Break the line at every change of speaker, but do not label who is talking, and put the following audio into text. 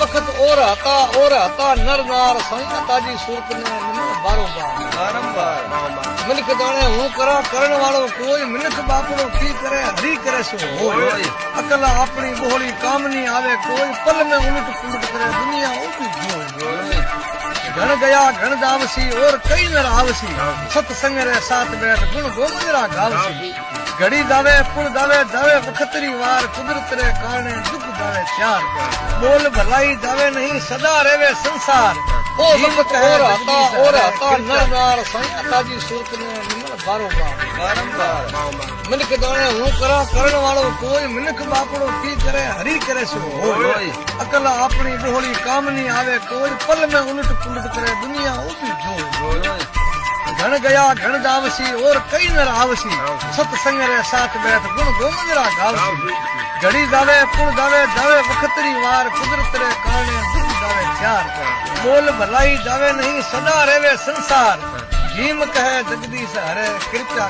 वक्त और आता नर नार संग ताजी सूरत ने निमन बारंबार मिनख दाणे हूं करा करण वालो कोई मिनख बापड़ो की करे हरी करे सो होय अकल अपनी बोहली कामनी आवे कोई पल में उलट पुलट करे दुनिया ओपी जोय घण गया घण दावसी और कई नर आवसी सत्संग रे साथ बैठ गुण गोमंदरा गावसी घड़ी दावे पुल दावे दावे वखतरी वार कुदरत रे कारणे दुख दावे चार बोल भलाई दावे नहीं सदा रेवे संसार ओ वक्त और आता नर नार संग ताजी सूरत ने निमन बारंबार मिनख दाणे हूं करा करण वालो कोई मिनख बापड़ो की करे हरी करे सो होय अकल अपनी बोहली कामनी आवे कोई पल में उलट पुलट करे दुनिया ओपी जोय घण गया घण दावसी और कई नर आवसी सत्संग रे साथ बैठ गुण गोमंदरा गावसी घड़ी दावे पुल दावे दावे वखतरी वार कुदरत रे कारणे दुख दावे चार बोल भलाई दावे नहीं सदा रेवे संसार भीम कहे जगदीश हरे कृपा